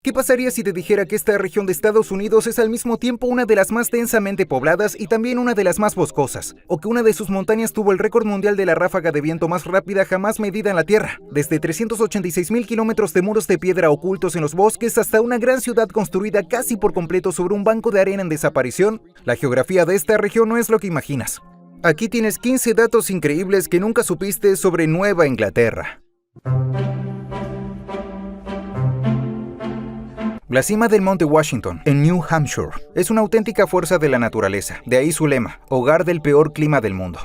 ¿Qué pasaría si te dijera que esta región de Estados Unidos es al mismo tiempo una de las más densamente pobladas y también una de las más boscosas? O que una de sus montañas tuvo el récord mundial de la ráfaga de viento más rápida jamás medida en la Tierra, desde 386.000 kilómetros de muros de piedra ocultos en los bosques hasta una gran ciudad construida casi por completo sobre un banco de arena en desaparición. La geografía de esta región no es lo que imaginas. Aquí tienes 15 datos increíbles que nunca supiste sobre Nueva Inglaterra. La cima del Monte Washington, en New Hampshire, es una auténtica fuerza de la naturaleza, de ahí su lema, hogar del peor clima del mundo.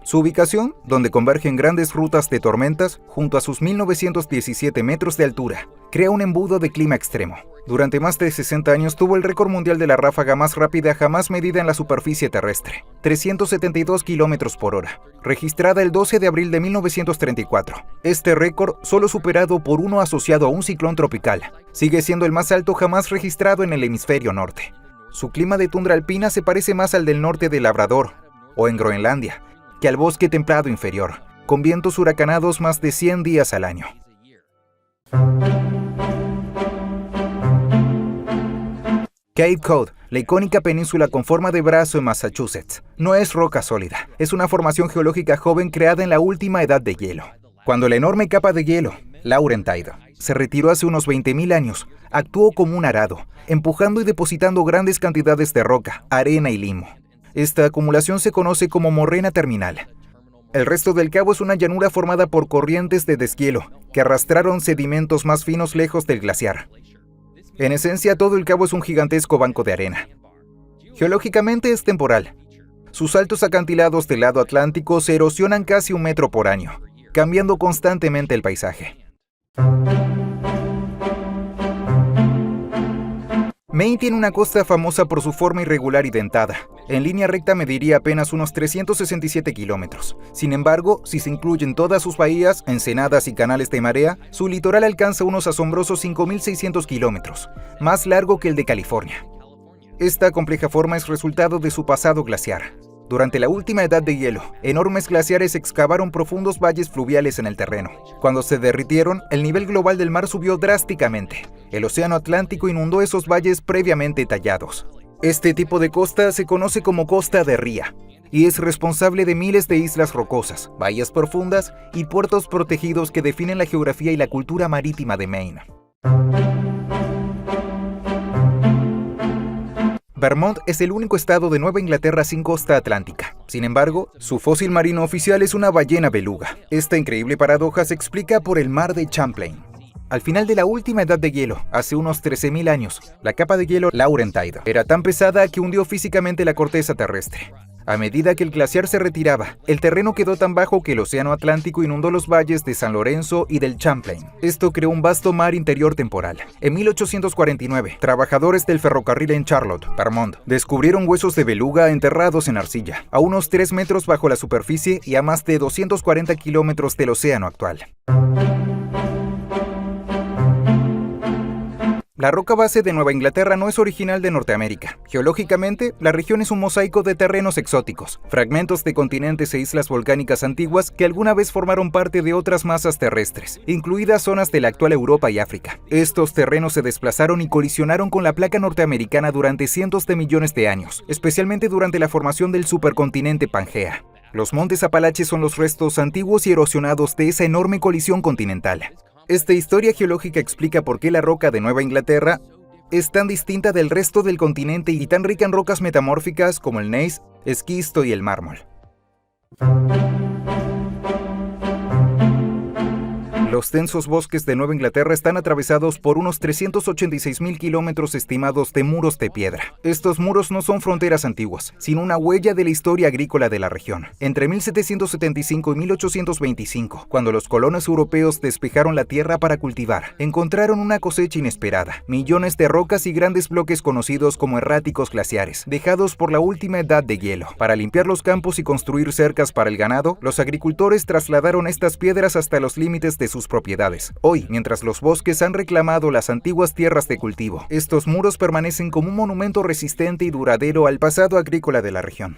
Su ubicación, donde convergen grandes rutas de tormentas, junto a sus 1917 metros de altura, crea un embudo de clima extremo. Durante más de 60 años tuvo el récord mundial de la ráfaga más rápida jamás medida en la superficie terrestre, 372 kilómetros por hora, registrada el 12 de abril de 1934. Este récord, solo superado por uno asociado a un ciclón tropical, sigue siendo el más alto jamás registrado en el hemisferio norte. Su clima de tundra alpina se parece más al del norte de Labrador, o en Groenlandia, que al bosque templado inferior, con vientos huracanados más de 100 días al año. Cape Cod, la icónica península con forma de brazo en Massachusetts, no es roca sólida, es una formación geológica joven creada en la última edad de hielo. Cuando la enorme capa de hielo, Laurentide, se retiró hace unos 20.000 años, actuó como un arado, empujando y depositando grandes cantidades de roca, arena y limo. Esta acumulación se conoce como morrena terminal. El resto del cabo es una llanura formada por corrientes de deshielo que arrastraron sedimentos más finos lejos del glaciar. En esencia, todo el cabo es un gigantesco banco de arena. Geológicamente es temporal. Sus altos acantilados del lado atlántico se erosionan casi 1 metro por año, cambiando constantemente el paisaje. Maine tiene una costa famosa por su forma irregular y dentada. En línea recta mediría apenas unos 367 kilómetros. Sin embargo, si se incluyen todas sus bahías, ensenadas y canales de marea, su litoral alcanza unos asombrosos 5.600 kilómetros, más largo que el de California. Esta compleja forma es resultado de su pasado glaciar. Durante la última edad de hielo, enormes glaciares excavaron profundos valles fluviales en el terreno. Cuando se derritieron, el nivel global del mar subió drásticamente. El océano Atlántico inundó esos valles previamente tallados. Este tipo de costa se conoce como costa de ría y es responsable de miles de islas rocosas, bahías profundas y puertos protegidos que definen la geografía y la cultura marítima de Maine. Vermont es el único estado de Nueva Inglaterra sin costa atlántica. Sin embargo, su fósil marino oficial es una ballena beluga. Esta increíble paradoja se explica por el mar de Champlain. Al final de la última edad de hielo, hace unos 13.000 años, la capa de hielo Laurentide era tan pesada que hundió físicamente la corteza terrestre. A medida que el glaciar se retiraba, el terreno quedó tan bajo que el océano Atlántico inundó los valles de San Lorenzo y del Champlain. Esto creó un vasto mar interior temporal. En 1849, trabajadores del ferrocarril en Charlotte, Vermont, descubrieron huesos de beluga enterrados en arcilla, a unos 3 metros bajo la superficie y a más de 240 kilómetros del océano actual. La roca base de Nueva Inglaterra no es original de Norteamérica. Geológicamente, la región es un mosaico de terrenos exóticos, fragmentos de continentes e islas volcánicas antiguas que alguna vez formaron parte de otras masas terrestres, incluidas zonas de la actual Europa y África. Estos terrenos se desplazaron y colisionaron con la placa norteamericana durante cientos de millones de años, especialmente durante la formación del supercontinente Pangea. Los montes Apalaches son los restos antiguos y erosionados de esa enorme colisión continental. Esta historia geológica explica por qué la roca de Nueva Inglaterra es tan distinta del resto del continente y tan rica en rocas metamórficas como el gneiss, esquisto y el mármol. Los densos bosques de Nueva Inglaterra están atravesados por unos 386.000 kilómetros estimados de muros de piedra. Estos muros no son fronteras antiguas, sino una huella de la historia agrícola de la región. Entre 1775 y 1825, cuando los colonos europeos despejaron la tierra para cultivar, encontraron una cosecha inesperada, millones de rocas y grandes bloques conocidos como erráticos glaciares, dejados por la última edad de hielo. Para limpiar los campos y construir cercas para el ganado, los agricultores trasladaron estas piedras hasta los límites de sus propiedades. Hoy, mientras los bosques han reclamado las antiguas tierras de cultivo, estos muros permanecen como un monumento resistente y duradero al pasado agrícola de la región.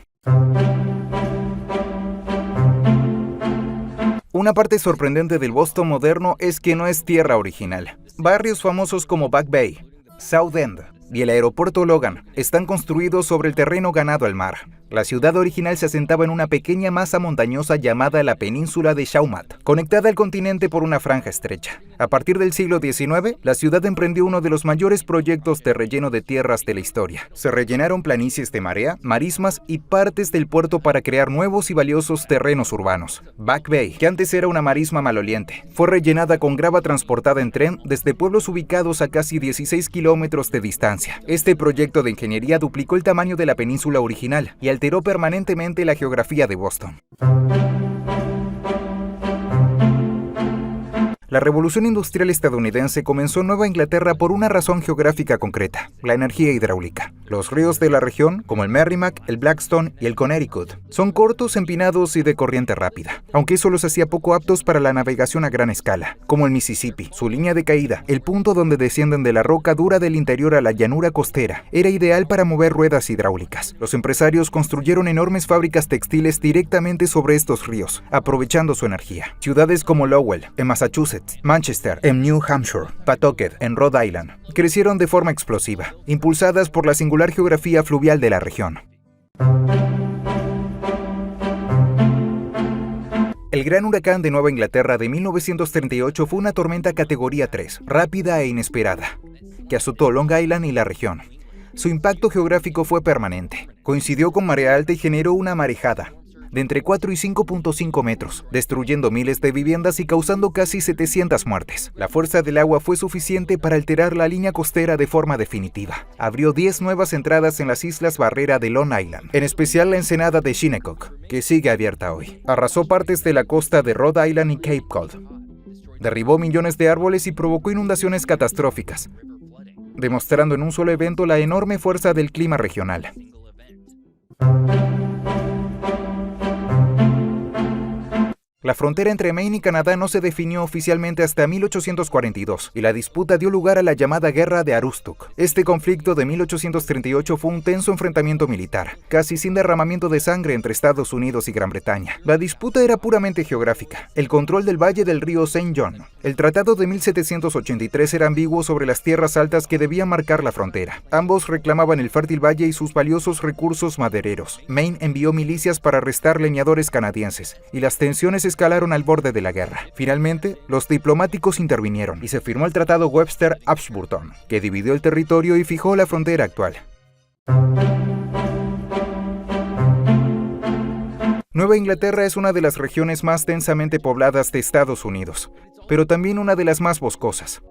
Una parte sorprendente del Boston moderno es que no es tierra original. Barrios famosos como Back Bay, Southend y el aeropuerto Logan están construidos sobre el terreno ganado al mar. La ciudad original se asentaba en una pequeña masa montañosa llamada la península de Shawmut, conectada al continente por una franja estrecha. A partir del siglo XIX, la ciudad emprendió uno de los mayores proyectos de relleno de tierras de la historia. Se rellenaron planicies de marea, marismas y partes del puerto para crear nuevos y valiosos terrenos urbanos. Back Bay, que antes era una marisma maloliente, fue rellenada con grava transportada en tren desde pueblos ubicados a casi 16 kilómetros de distancia. Este proyecto de ingeniería duplicó el tamaño de la península original y alteró permanentemente la geografía de Boston. La revolución industrial estadounidense comenzó en Nueva Inglaterra por una razón geográfica concreta: la energía hidráulica. Los ríos de la región, como el Merrimack, el Blackstone y el Connecticut, son cortos, empinados y de corriente rápida, aunque eso los hacía poco aptos para la navegación a gran escala, como el Mississippi. Su línea de caída, el punto donde descienden de la roca dura del interior a la llanura costera, era ideal para mover ruedas hidráulicas. Los empresarios construyeron enormes fábricas textiles directamente sobre estos ríos, aprovechando su energía. Ciudades como Lowell, en Massachusetts, Manchester, en New Hampshire, Pawtucket, en Rhode Island, crecieron de forma explosiva, impulsadas por la singular geografía fluvial de la región. El gran huracán de Nueva Inglaterra de 1938 fue una tormenta categoría 3, rápida e inesperada, que azotó Long Island y la región. Su impacto geográfico fue permanente. Coincidió con marea alta y generó una marejada de entre 4 y 5.5 metros, destruyendo miles de viviendas y causando casi 700 muertes. La fuerza del agua fue suficiente para alterar la línea costera de forma definitiva. Abrió 10 nuevas entradas en las islas barrera de Long Island, en especial la ensenada de Shinnecock, que sigue abierta hoy. Arrasó partes de la costa de Rhode Island y Cape Cod. Derribó millones de árboles y provocó inundaciones catastróficas, demostrando en un solo evento la enorme fuerza del clima regional. La frontera entre Maine y Canadá no se definió oficialmente hasta 1842, y la disputa dio lugar a la llamada Guerra de Aroostook. Este conflicto de 1838 fue un tenso enfrentamiento militar, casi sin derramamiento de sangre entre Estados Unidos y Gran Bretaña. La disputa era puramente geográfica: el control del valle del río St. John. El tratado de 1783 era ambiguo sobre las tierras altas que debían marcar la frontera. Ambos reclamaban el fértil valle y sus valiosos recursos madereros. Maine envió milicias para arrestar leñadores canadienses, y las tensiones escalaron al borde de la guerra. Finalmente, los diplomáticos intervinieron y se firmó el Tratado Webster-Ashburton, que dividió el territorio y fijó la frontera actual. Nueva Inglaterra es una de las regiones más densamente pobladas de Estados Unidos, pero también una de las más boscosas.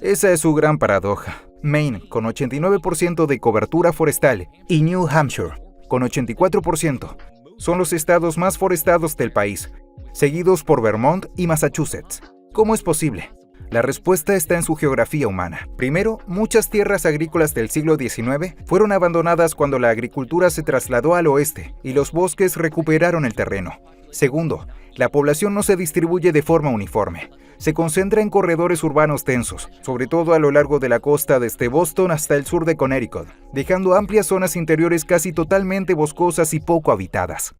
Esa es su gran paradoja. Maine, con 89% de cobertura forestal, y New Hampshire, con 84%, son los estados más forestados del país, seguidos por Vermont y Massachusetts. ¿Cómo es posible? La respuesta está en su geografía humana. Primero, muchas tierras agrícolas del siglo XIX fueron abandonadas cuando la agricultura se trasladó al oeste y los bosques recuperaron el terreno. Segundo, la población no se distribuye de forma uniforme. Se concentra en corredores urbanos densos, sobre todo a lo largo de la costa desde Boston hasta el sur de Connecticut, dejando amplias zonas interiores casi totalmente boscosas y poco habitadas.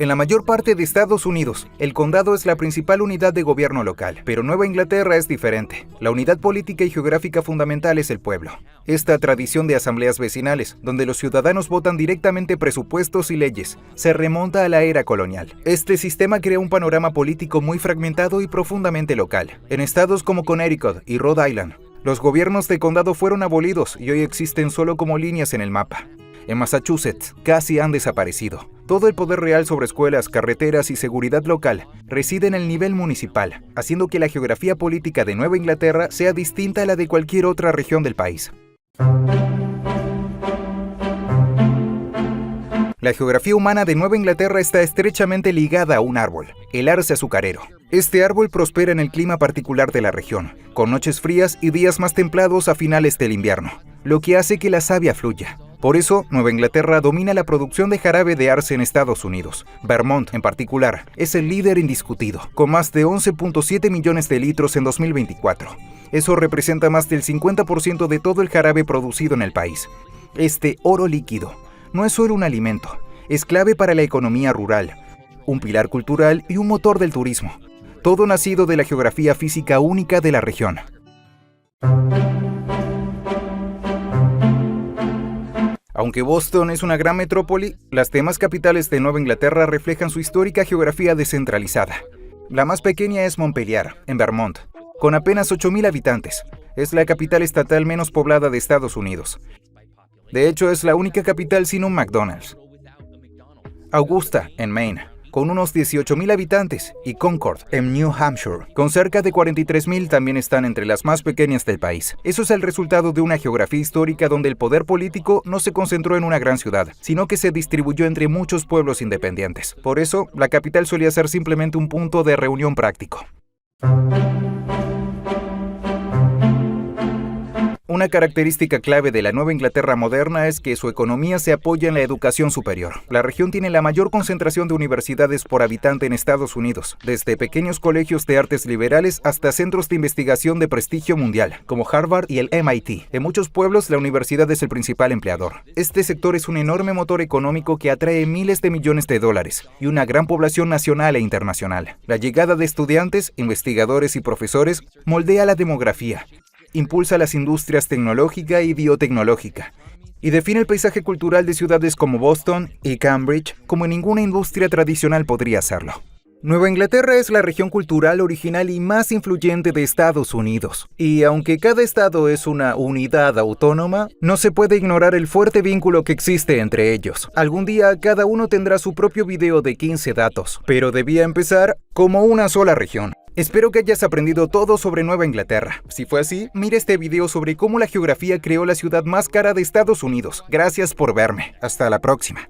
En la mayor parte de Estados Unidos, el condado es la principal unidad de gobierno local, pero Nueva Inglaterra es diferente. La unidad política y geográfica fundamental es el pueblo. Esta tradición de asambleas vecinales, donde los ciudadanos votan directamente presupuestos y leyes, se remonta a la era colonial. Este sistema crea un panorama político muy fragmentado y profundamente local. En estados como Connecticut y Rhode Island, los gobiernos de condado fueron abolidos y hoy existen solo como líneas en el mapa. En Massachusetts, casi han desaparecido. Todo el poder real sobre escuelas, carreteras y seguridad local reside en el nivel municipal, haciendo que la geografía política de Nueva Inglaterra sea distinta a la de cualquier otra región del país. La geografía humana de Nueva Inglaterra está estrechamente ligada a un árbol, el arce azucarero. Este árbol prospera en el clima particular de la región, con noches frías y días más templados a finales del invierno, lo que hace que la savia fluya. Por eso, Nueva Inglaterra domina la producción de jarabe de arce en Estados Unidos. Vermont, en particular, es el líder indiscutido, con más de 11.7 millones de litros en 2024. Eso representa más del 50% de todo el jarabe producido en el país. Este oro líquido no es solo un alimento, es clave para la economía rural, un pilar cultural y un motor del turismo. todo nacido de la geografía física única de la región. Aunque Boston es una gran metrópoli, las demás capitales de Nueva Inglaterra reflejan su histórica geografía descentralizada. La más pequeña es Montpelier, en Vermont, con apenas 8.000 habitantes. Es la capital estatal menos poblada de Estados Unidos. De hecho, es la única capital sin un McDonald's. Augusta, en Maine, con unos 18.000 habitantes, y Concord, en New Hampshire, con cerca de 43.000, también están entre las más pequeñas del país. Eso es el resultado de una geografía histórica donde el poder político no se concentró en una gran ciudad, sino que se distribuyó entre muchos pueblos independientes. Por eso, la capital solía ser simplemente un punto de reunión práctico. Una característica clave de la Nueva Inglaterra moderna es que su economía se apoya en la educación superior. La región tiene la mayor concentración de universidades por habitante en Estados Unidos, desde pequeños colegios de artes liberales hasta centros de investigación de prestigio mundial, como Harvard y el MIT. En muchos pueblos, la universidad es el principal empleador. Este sector es un enorme motor económico que atrae miles de millones de dólares y una gran población nacional e internacional. La llegada de estudiantes, investigadores y profesores moldea la demografía, impulsa las industrias tecnológica y biotecnológica, y define el paisaje cultural de ciudades como Boston y Cambridge como ninguna industria tradicional podría hacerlo. Nueva Inglaterra es la región cultural original y más influyente de Estados Unidos, y aunque cada estado es una unidad autónoma, no se puede ignorar el fuerte vínculo que existe entre ellos. Algún día cada uno tendrá su propio video de 15 datos, pero debía empezar como una sola región. Espero que hayas aprendido todo sobre Nueva Inglaterra. Si fue así, mira este video sobre cómo la geografía creó la ciudad más cara de Estados Unidos. Gracias por verme. Hasta la próxima.